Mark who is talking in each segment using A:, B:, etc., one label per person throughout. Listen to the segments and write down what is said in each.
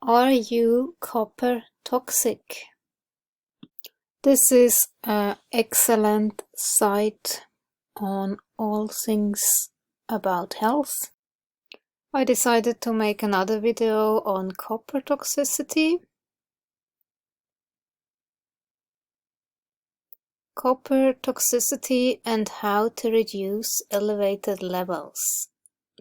A: Are you copper toxic? This is an excellent site on all things about health. I decided to make another video on copper toxicity. Copper toxicity and how to reduce elevated levels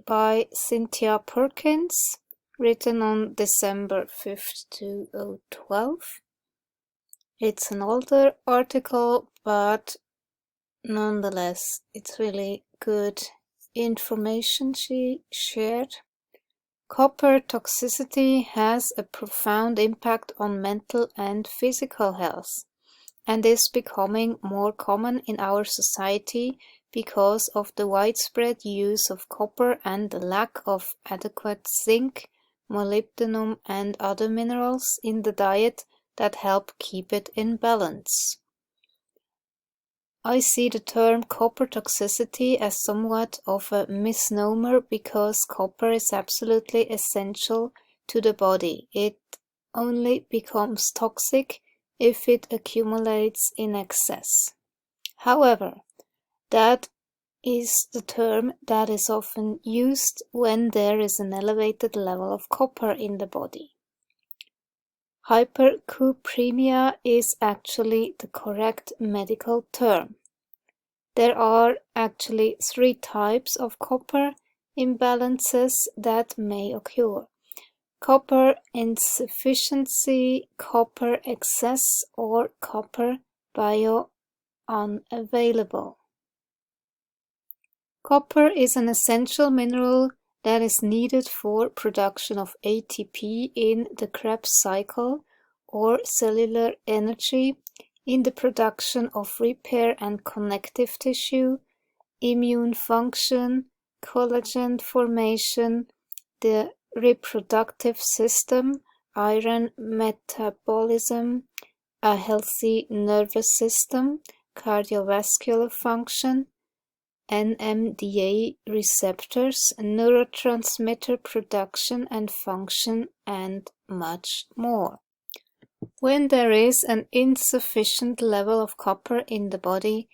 A: by Cynthia Perkins, written on December 5th, 2012. It's an older article, but nonetheless, it's really good information she shared. Copper toxicity has a profound impact on mental and physical health, and is becoming more common in our society because of the widespread use of copper and the lack of adequate zinc, molybdenum, and other minerals in the diet that help keep it in balance. I see the term copper toxicity as somewhat of a misnomer because copper is absolutely essential to the body. It only becomes toxic if it accumulates in excess. However, that is the term that is often used when there is an elevated level of copper in the body. Hypercupremia is actually the correct medical term. There are actually 3 types of copper imbalances that may occur: copper insufficiency, copper excess, or copper unavailable. Copper is an essential mineral that is needed for production of ATP in the Krebs cycle, or cellular energy, in the production of repair and connective tissue, immune function, collagen formation, the reproductive system, iron metabolism, a healthy nervous system, cardiovascular function, NMDA receptors, neurotransmitter production and function, and much more. When there is an insufficient level of copper in the body,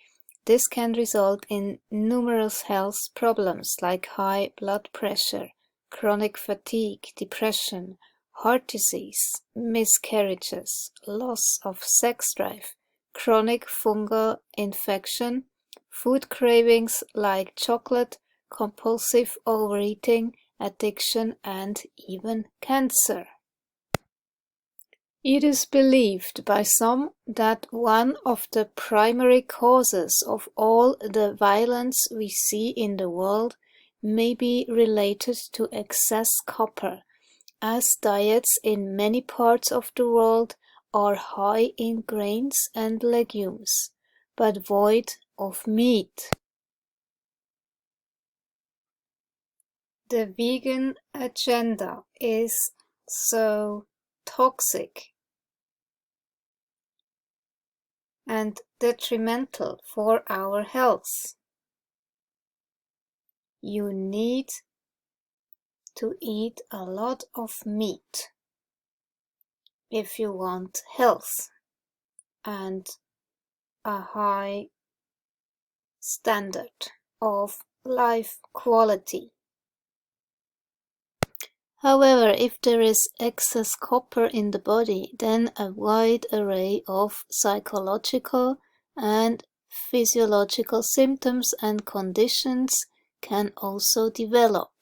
A: this can result in numerous health problems like high blood pressure, chronic fatigue, depression, heart disease, miscarriages, loss of sex drive, chronic fungal infection, food cravings like chocolate, compulsive overeating, addiction, and even cancer. It is believed by some that one of the primary causes of all the violence we see in the world may be related to excess copper, as diets in many parts of the world are high in grains and legumes, but void of meat. The vegan agenda is so toxic and detrimental for our health. You need to eat a lot of meat if you want health and a high standard of life quality. However, if there is excess copper in the body, then a wide array of psychological and physiological symptoms and conditions can also develop.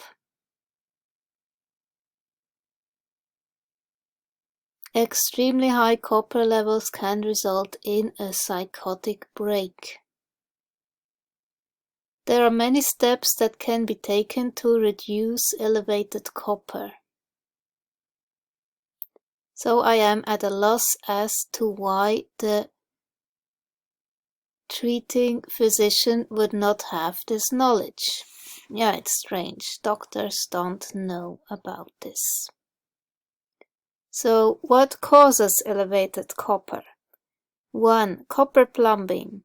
A: Extremely high copper levels can result in a psychotic break. There are many steps that can be taken to reduce elevated copper. So I am at a loss as to why the treating physician would not have this knowledge. Yeah, it's strange. Doctors don't know about this. So, what causes elevated copper? 1. Copper plumbing.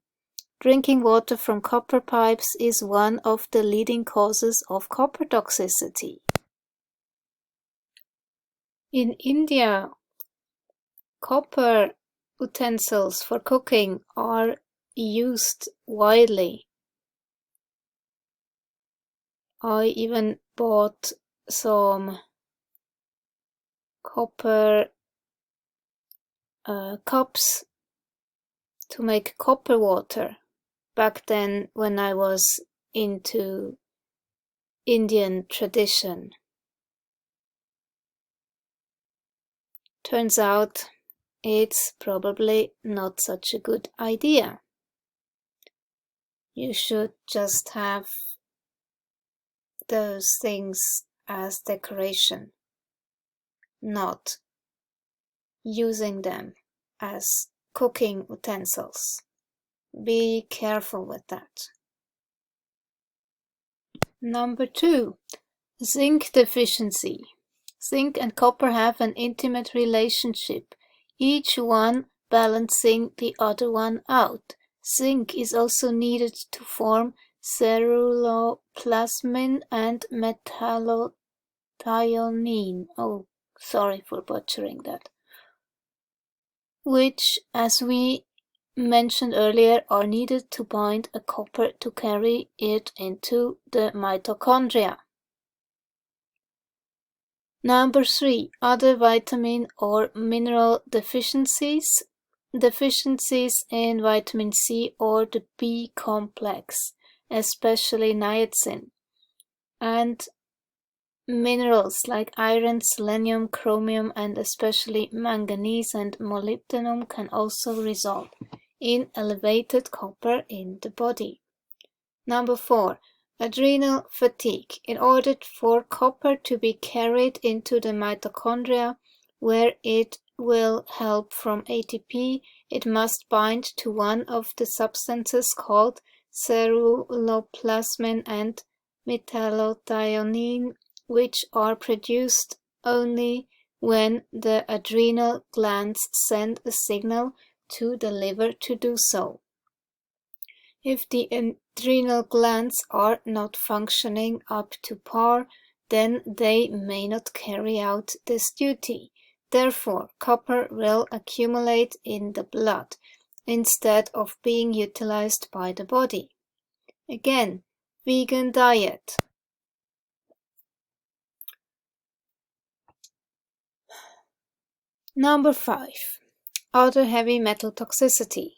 A: Drinking water from copper pipes is one of the leading causes of copper toxicity. In India, copper utensils for cooking are used widely. I even bought some copper cups to make copper water back then when I was into Indian tradition. Turns out it's probably not such a good idea. You should just have those things as decoration, not using them as cooking utensils. Be careful with that. Number 2, zinc deficiency. Zinc and copper have an intimate relationship, each one balancing the other one out. Zinc is also needed to form ceruloplasmin and metallothionein. Oh, sorry for butchering that. Which, as we mentioned earlier, are needed to bind a copper to carry it into the mitochondria. Number 3, other vitamin or mineral deficiencies. Deficiencies in vitamin C or the B complex, especially niacin, and minerals like iron, selenium, chromium, and especially manganese and molybdenum can also result in elevated copper in the body. Number 4, adrenal fatigue. In order for copper to be carried into the mitochondria, where it will help from ATP, it must bind to one of the substances called ceruloplasmin and metallothionein, which are produced only when the adrenal glands send a signal to the liver to do so. If the adrenal glands are not functioning up to par, then they may not carry out this duty. Therefore, copper will accumulate in the blood instead of being utilized by the body. Again, vegan diet. Number 5, other heavy metal toxicity.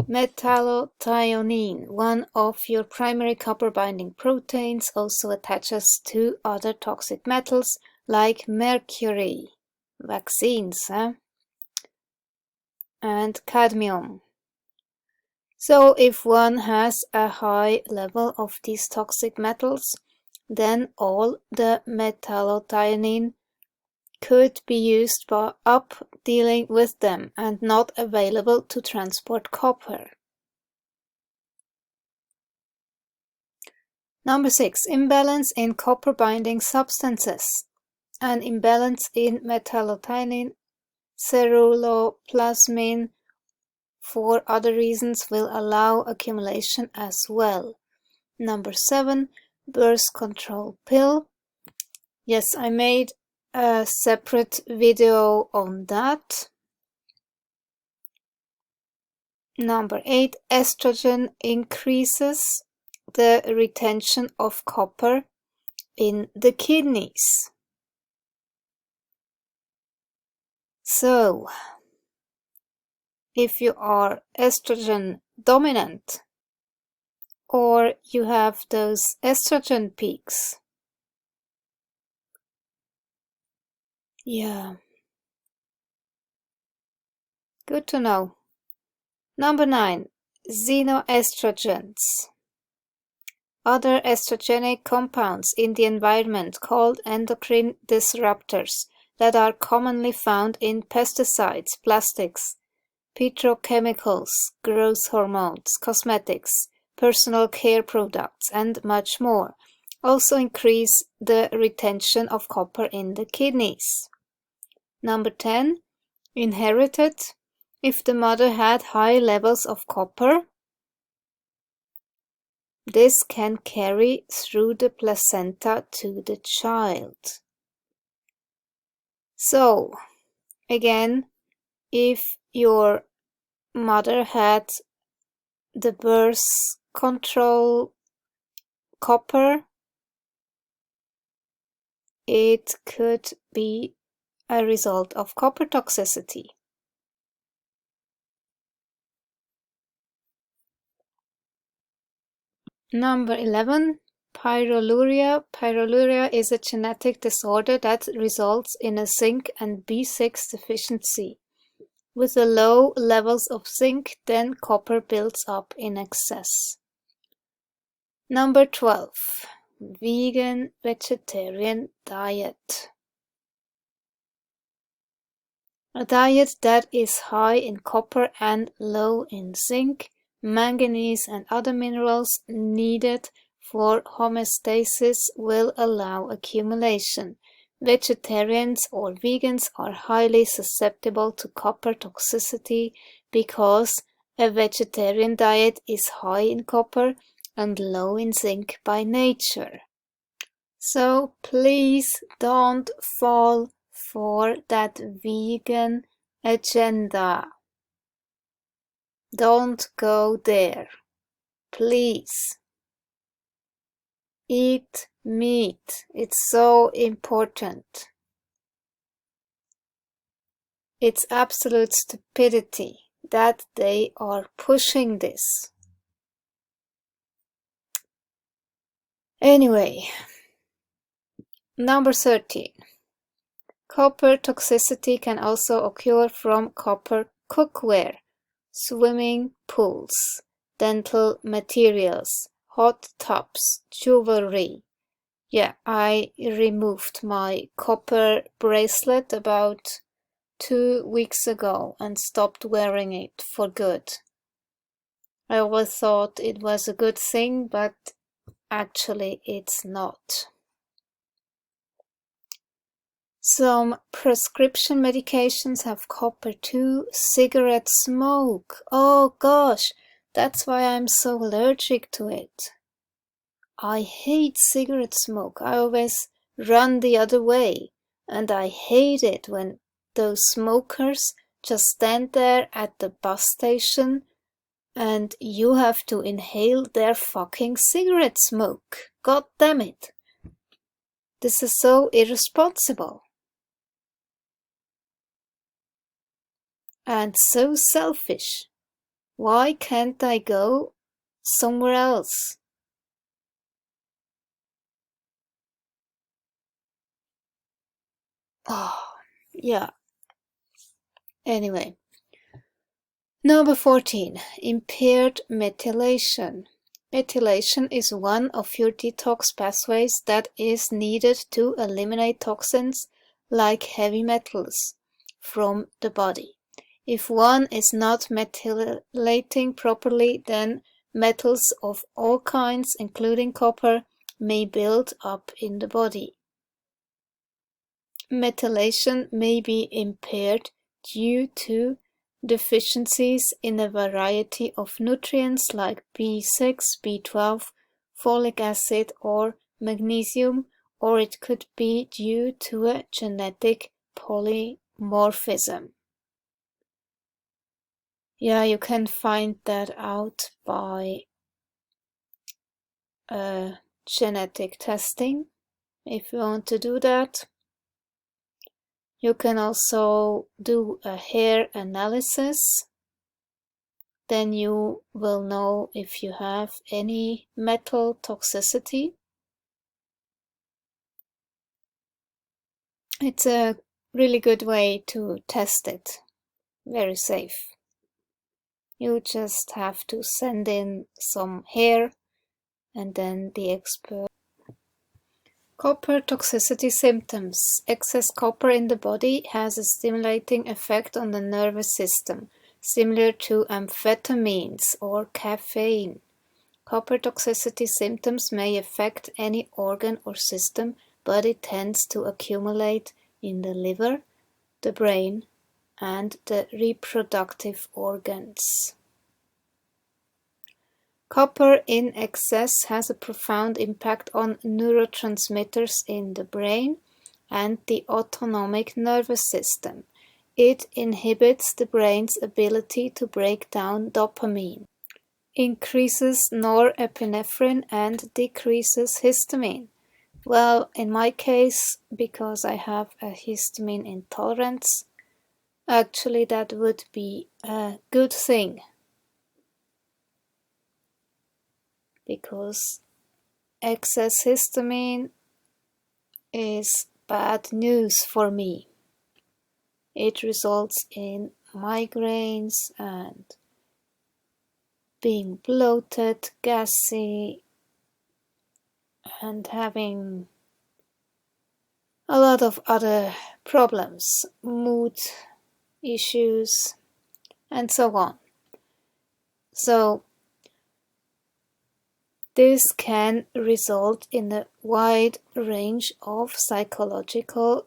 A: Metallothionein, one of your primary copper-binding proteins, also attaches to other toxic metals like mercury, vaccines, and cadmium. So if one has a high level of these toxic metals, then all the metallothionein could be used up dealing with them and not available to transport copper. Number 6, imbalance in copper binding substances. An imbalance in metallothionein, ceruloplasmin, for other reasons will allow accumulation as well. Number 7, birth control pill. Yes, I made a separate video on that. Number 8, estrogen increases the retention of copper in the kidneys. So, if you are estrogen dominant or you have those estrogen peaks, yeah, good to know. Number 9, Xenoestrogens. Other estrogenic compounds in the environment called endocrine disruptors that are commonly found in pesticides, plastics, petrochemicals, growth hormones, cosmetics, personal care products, and much more, also increase the retention of copper in the kidneys. Number 10, inherited. If the mother had high levels of copper, This can carry through the placenta to the child. So, again, if your mother had the birth control copper, it could be a result of copper toxicity. Number 11, pyroluria. Pyroluria is a genetic disorder that results in a zinc and B6 deficiency. With the low levels of zinc, then copper builds up in excess. Number 12, vegan vegetarian diet. A diet that is high in copper and low in zinc, manganese and other minerals needed for homeostasis will allow accumulation. Vegetarians or vegans are highly susceptible to copper toxicity because a vegetarian diet is high in copper and low in zinc by nature. So please don't fall for that vegan agenda. Don't go there. Please. Eat meat. It's so important. It's absolute stupidity that they are pushing this. Anyway, number 13. Copper toxicity can also occur from copper cookware, swimming pools, dental materials, hot tubs, jewelry. Yeah, I removed my copper bracelet about 2 weeks ago and stopped wearing it for good. I always thought it was a good thing, but actually it's not. Some prescription medications have copper too. Cigarette smoke. Oh gosh, that's why I'm so allergic to it. I hate cigarette smoke. I always run the other way. And I hate it when those smokers just stand there at the bus station and you have to inhale their fucking cigarette smoke. God damn it. This is so irresponsible. And so selfish. Why can't I go somewhere else? Oh, yeah. Anyway. Number 14. Impaired methylation. Methylation is one of your detox pathways that is needed to eliminate toxins like heavy metals from the body. If one is not methylating properly, then metals of all kinds, including copper, may build up in the body. Methylation may be impaired due to deficiencies in a variety of nutrients like B6, B12, folic acid, or magnesium, or it could be due to a genetic polymorphism. Yeah, you can find that out by genetic testing if you want to do that. You can also do a hair analysis. Then you will know if you have any metal toxicity. It's a really good way to test it. Very safe. You just have to send in some hair and then the expert. Copper toxicity symptoms. Excess copper in the body has a stimulating effect on the nervous system, similar to amphetamines or caffeine. Copper toxicity symptoms may affect any organ or system, but it tends to accumulate in the liver, the brain, and the reproductive organs. Copper in excess has a profound impact on neurotransmitters in the brain and the autonomic nervous system. It inhibits the brain's ability to break down dopamine, increases norepinephrine, and decreases histamine. Well, in my case, because I have a histamine intolerance, actually that would be a good thing, because excess histamine is bad news for me. It results in migraines and being bloated, gassy, and having a lot of other problems, mood issues, and so on. So this can result in a wide range of psychological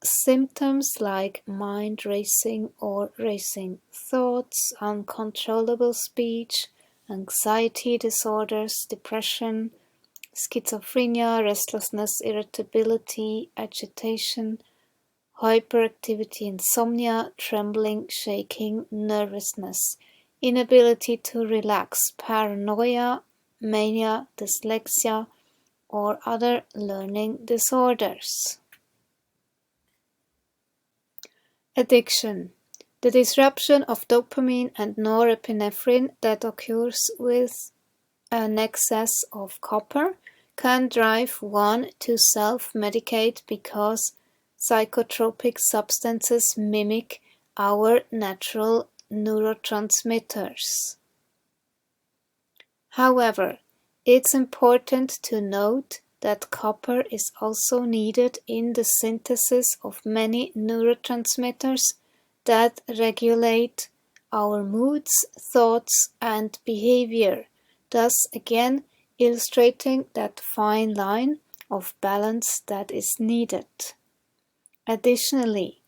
A: symptoms like mind racing or racing thoughts, uncontrollable speech, anxiety disorders, depression, schizophrenia, restlessness, irritability, agitation, hyperactivity, insomnia, trembling, shaking, nervousness, inability to relax, paranoia, mania, dyslexia, or other learning disorders. Addiction. The disruption of dopamine and norepinephrine that occurs with an excess of copper can drive one to self-medicate because psychotropic substances mimic our natural neurotransmitters. However, it's important to note that copper is also needed in the synthesis of many neurotransmitters that regulate our moods, thoughts, and behavior, thus again illustrating that fine line of balance that is needed. Additionally,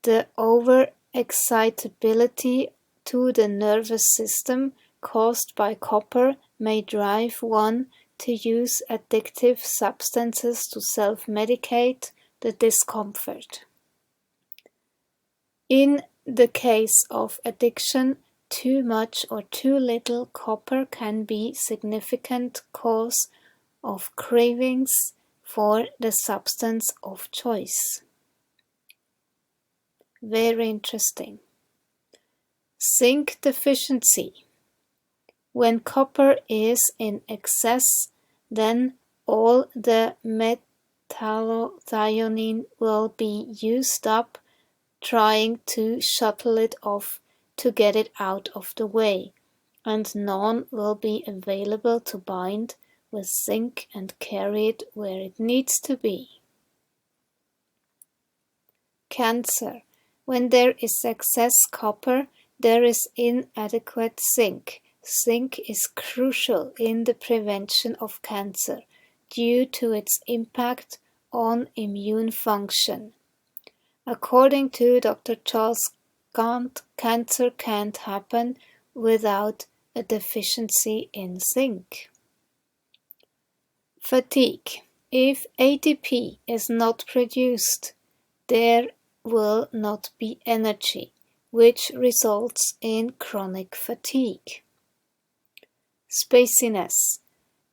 A: the overexcitability to the nervous system caused by copper may drive one to use addictive substances to self-medicate the discomfort. In the case of addiction, too much or too little copper can be a significant cause of cravings for the substance of choice. Very interesting. Zinc deficiency. When copper is in excess, then all the metallothionein will be used up trying to shuttle it off to get it out of the way, and none will be available to bind with zinc and carry it where it needs to be. Cancer. When there is excess copper, there is inadequate zinc. Zinc is crucial in the prevention of cancer due to its impact on immune function. According to Dr. Charles Gant, cancer can't happen without a deficiency in zinc. Fatigue. If ATP is not produced, there will not be energy, which results in chronic fatigue. Spaciness.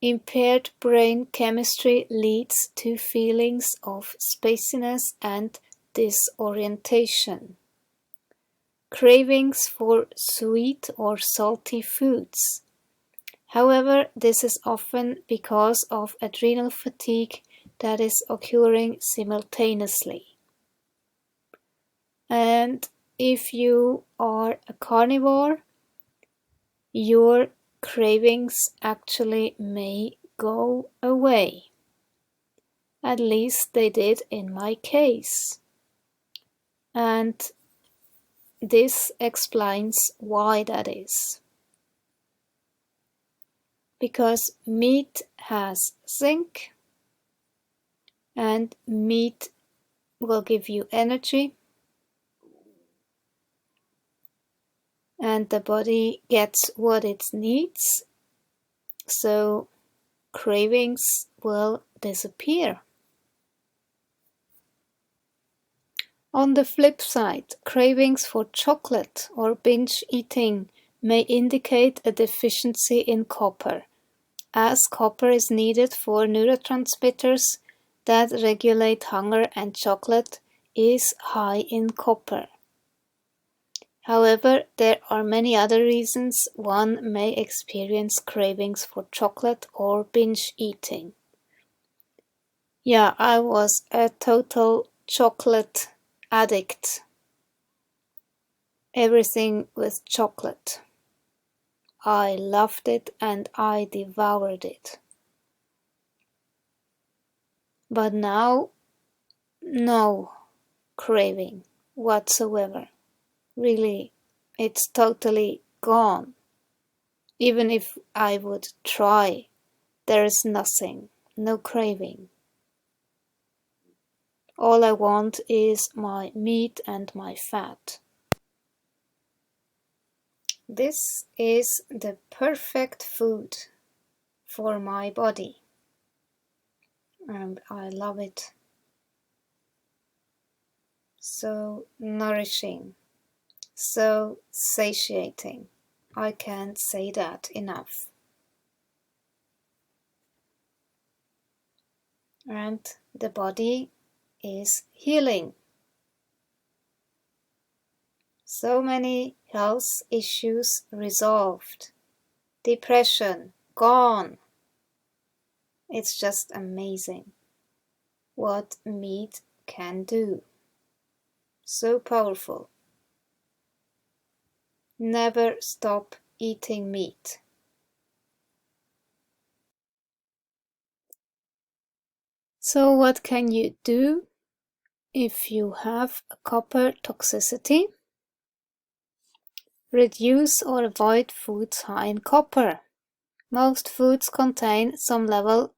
A: Impaired brain chemistry leads to feelings of spaciness and disorientation. Cravings for sweet or salty foods. However, this is often because of adrenal fatigue that is occurring simultaneously. And if you are a carnivore, your cravings actually may go away. At least they did in my case. And this explains why that is. Because meat has zinc, and meat will give you energy, and the body gets what it needs so cravings will disappear. On the flip side, cravings for chocolate or binge eating may indicate a deficiency in copper, as copper is needed for neurotransmitters that regulate hunger, and chocolate is high in copper. However, there are many other reasons one may experience cravings for chocolate or binge eating. Yeah, I was a total chocolate addict. Everything with chocolate. I loved it and I devoured it. But now, no craving whatsoever. Really, it's totally gone. Even if I would try, there is nothing, no craving. All I want is my meat and my fat. This is the perfect food for my body, and I love it. So nourishing, so satiating. I can't say that enough. And the body is healing. So many health issues resolved. Depression gone. It's just amazing what meat can do. So powerful. Never stop eating meat. So what can you do if you have a copper toxicity? Reduce or avoid foods high in copper. Most foods contain some level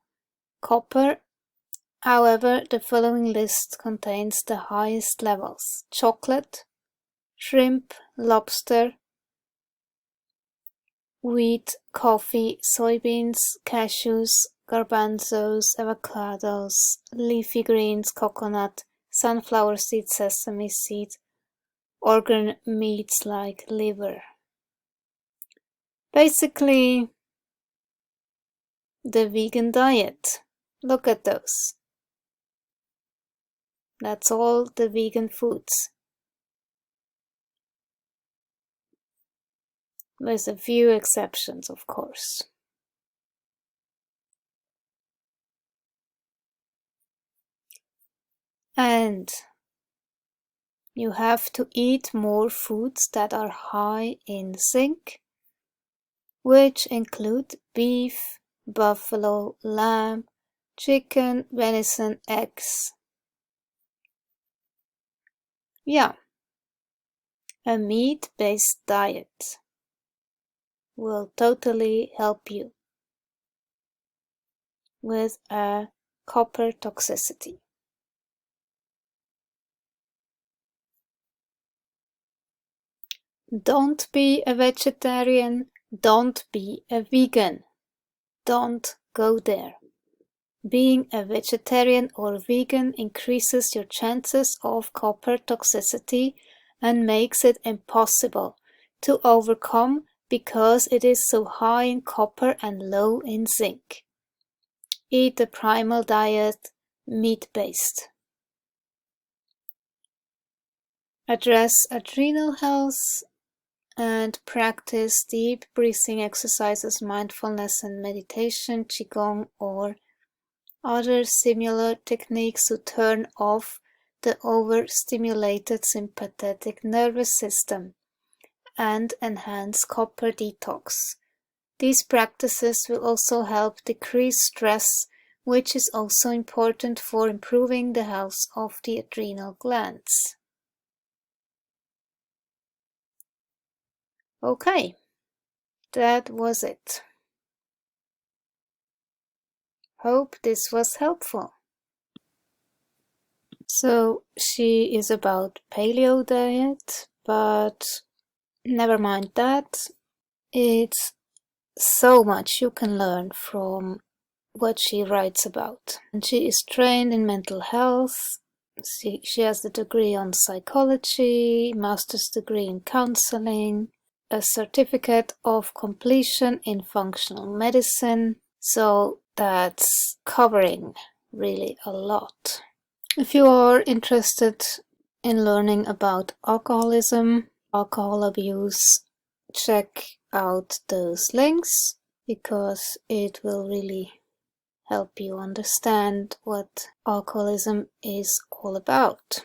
A: copper. However, the following list contains the highest levels: chocolate, shrimp, lobster, wheat, coffee, soybeans, cashews, garbanzos, avocados, leafy greens, coconut, sunflower seeds, sesame seeds, organ meats like liver. Basically, the vegan diet. Look at those. That's all the vegan foods. With a few exceptions, of course. And you have to eat more foods that are high in zinc, which include beef, buffalo, lamb, chicken, venison, eggs. Yeah, a meat-based diet will totally help you with a copper toxicity. Don't be a vegetarian, don't be a vegan. Don't go there. Being a vegetarian or vegan increases your chances of copper toxicity and makes it impossible to overcome because it is so high in copper and low in zinc. Eat a primal diet, meat-based. Address adrenal health and practice deep breathing exercises, mindfulness and meditation, qigong, or other similar techniques to turn off the overstimulated sympathetic nervous system and enhance copper detox. These practices will also help decrease stress, which is also important for improving the health of the adrenal glands. Okay, that was it. Hope this was helpful. So she is about paleo diet, but never mind that. It's so much you can learn from what she writes about. And she is trained in mental health. She has a degree on psychology, master's degree in counseling, a certificate of completion in functional medicine. So that's covering really a lot. If you are interested in learning about alcoholism, alcohol abuse, check out those links because it will really help you understand what alcoholism is all about.